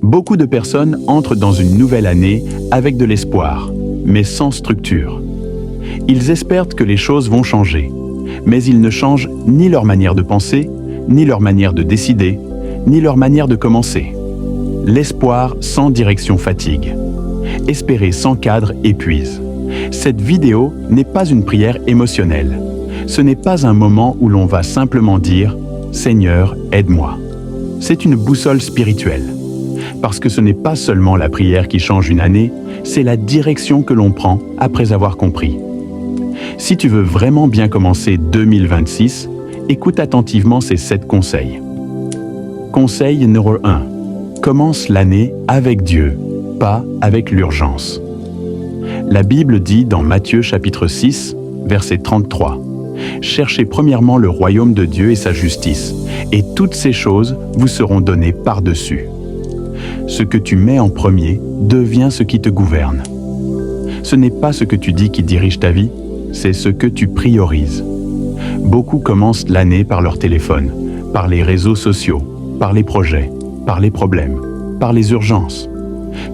Beaucoup de personnes entrent dans une nouvelle année avec de l'espoir, mais sans structure. Ils espèrent que les choses vont changer, mais ils ne changent ni leur manière de penser, ni leur manière de décider, ni leur manière de commencer. L'espoir sans direction fatigue. Espérer sans cadre épuise. Cette vidéo n'est pas une prière émotionnelle. Ce n'est pas un moment où l'on va simplement dire « Seigneur, aide-moi ». C'est une boussole spirituelle. Parce que ce n'est pas seulement la prière qui change une année, c'est la direction que l'on prend après avoir compris. Si tu veux vraiment bien commencer 2026, écoute attentivement ces 7 conseils. Conseil numéro 1. Commence l'année avec Dieu, pas avec l'urgence. La Bible dit dans Matthieu chapitre 6, verset 33, « Cherchez premièrement le royaume de Dieu et sa justice, et toutes ces choses vous seront données par-dessus. » Ce que tu mets en premier devient ce qui te gouverne. Ce n'est pas ce que tu dis qui dirige ta vie, c'est ce que tu priorises. Beaucoup commencent l'année par leur téléphone, par les réseaux sociaux, par les projets, par les problèmes, par les urgences.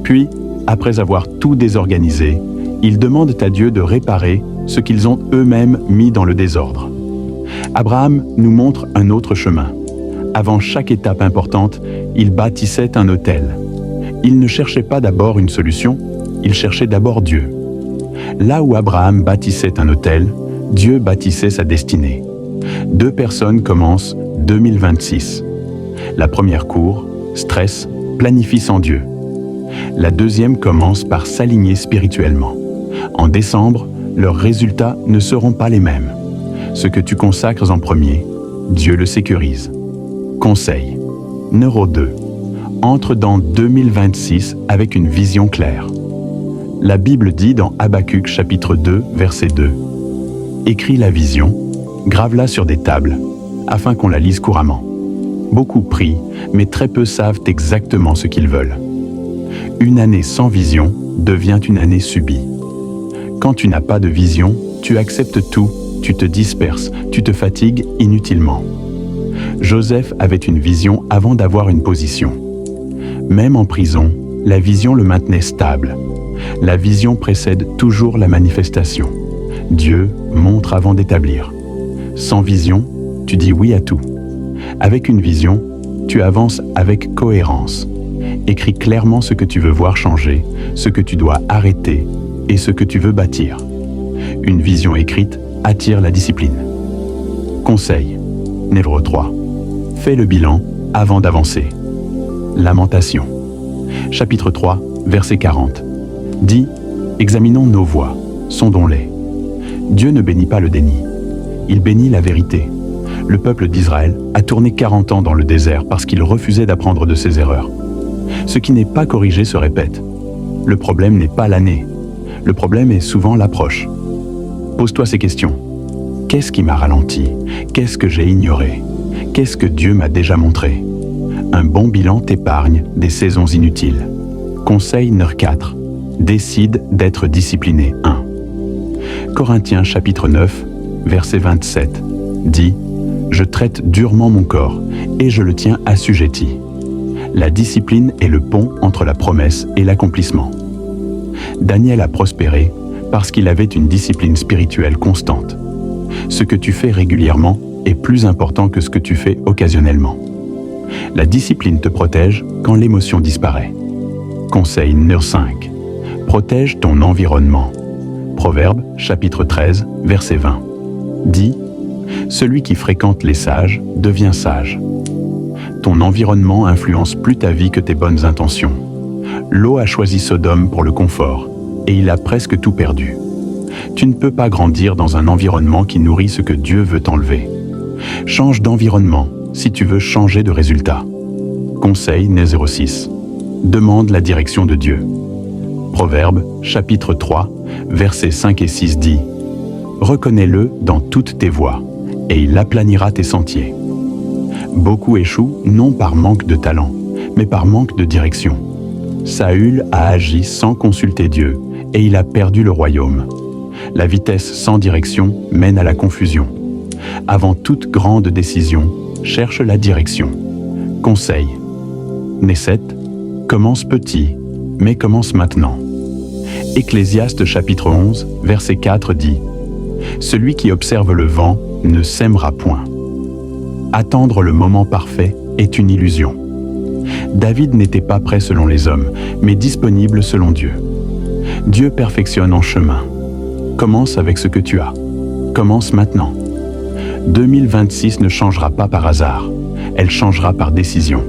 Puis, après avoir tout désorganisé, ils demandent à Dieu de réparer ce qu'ils ont eux-mêmes mis dans le désordre. Abraham nous montre un autre chemin. Avant chaque étape importante, il bâtissait un autel. Il ne cherchait pas d'abord une solution, il cherchait d'abord Dieu. Là où Abraham bâtissait un autel, Dieu bâtissait sa destinée. 2 personnes commencent 2026. La première court, stress, planifie sans Dieu. La deuxième commence par s'aligner spirituellement. En décembre, leurs résultats ne seront pas les mêmes. Ce que tu consacres en premier, Dieu le sécurise. Conseil. Numéro 2. Entre dans 2026 avec une vision claire. La Bible dit dans Habacuc chapitre 2, verset 2, « Écris la vision, grave-la sur des tables, afin qu'on la lise couramment. » Beaucoup prient, mais très peu savent exactement ce qu'ils veulent. Une année sans vision devient une année subie. Quand tu n'as pas de vision, tu acceptes tout, tu te disperses, tu te fatigues inutilement. Joseph avait une vision avant d'avoir une position. Même en prison, la vision le maintenait stable. La vision précède toujours la manifestation. Dieu montre avant d'établir. Sans vision, tu dis oui à tout. Avec une vision, tu avances avec cohérence. Écris clairement ce que tu veux voir changer, ce que tu dois arrêter et ce que tu veux bâtir. Une vision écrite attire la discipline. Conseil. Numéro 3. Fais le bilan avant d'avancer. Lamentation. Chapitre 3, verset 40. Dit, examinons nos voies, sondons-les. Dieu ne bénit pas le déni. Il bénit la vérité. Le peuple d'Israël a tourné 40 ans dans le désert parce qu'il refusait d'apprendre de ses erreurs. Ce qui n'est pas corrigé se répète. Le problème n'est pas l'année. Le problème est souvent l'approche. Pose-toi ces questions. Qu'est-ce qui m'a ralenti? Qu'est-ce que j'ai ignoré? Qu'est-ce que Dieu m'a déjà montré? Un bon bilan t'épargne des saisons inutiles. Conseil numéro 4. Décide d'être discipliné. 1. Corinthiens chapitre 9, verset 27, dit « Je traite durement mon corps, et je le tiens assujetti. » La discipline est le pont entre la promesse et l'accomplissement. Daniel a prospéré parce qu'il avait une discipline spirituelle constante. Ce que tu fais régulièrement est plus important que ce que tu fais occasionnellement. La discipline te protège quand l'émotion disparaît. Conseil numéro 5. Protège ton environnement. Proverbe, chapitre 13, verset 20. Dit « Celui qui fréquente les sages devient sage. » Ton environnement influence plus ta vie que tes bonnes intentions. Lot a choisi Sodome pour le confort, et il a presque tout perdu. Tu ne peux pas grandir dans un environnement qui nourrit ce que Dieu veut t'enlever. Change d'environnement si tu veux changer de résultat. Conseil numéro 6. Demande la direction de Dieu. Proverbe, chapitre 3, versets 5 et 6 dit « Reconnais-le dans toutes tes voies, et il aplanira tes sentiers. » Beaucoup échouent non par manque de talent, mais par manque de direction. Saül a agi sans consulter Dieu, et il a perdu le royaume. La vitesse sans direction mène à la confusion. Avant toute grande décision, cherche la direction. Conseil. Né 7. Commence petit, mais commence maintenant. Ecclésiaste chapitre 11, verset 4 dit « Celui qui observe le vent ne sèmera point. » Attendre le moment parfait est une illusion. David n'était pas prêt selon les hommes, mais disponible selon Dieu. Dieu perfectionne en chemin. Commence avec ce que tu as. Commence maintenant. 2026 ne changera pas par hasard. Elle changera par décision.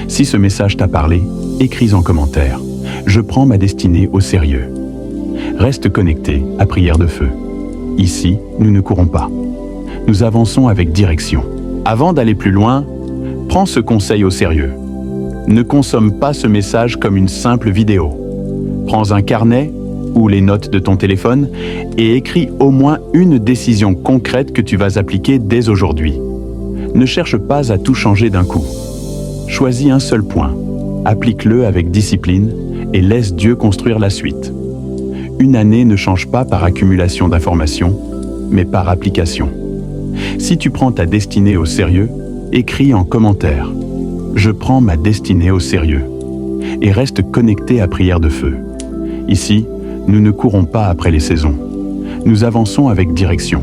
Si ce message t'a parlé, écris en commentaire. Je prends ma destinée au sérieux. Reste connecté à Prière de Feu. Ici, nous ne courons pas. Nous avançons avec direction. Avant d'aller plus loin, prends ce conseil au sérieux. Ne consomme pas ce message comme une simple vidéo. Prends un carnet ou les notes de ton téléphone et écris au moins une décision concrète que tu vas appliquer dès aujourd'hui. Ne cherche pas à tout changer d'un coup. Choisis un seul point, applique-le avec discipline et laisse Dieu construire la suite. Une année ne change pas par accumulation d'informations, mais par application. Si tu prends ta destinée au sérieux, écris en commentaire « Je prends ma destinée au sérieux » et reste connecté à Prière de Feu. Ici, nous ne courons pas après les saisons. Nous avançons avec direction.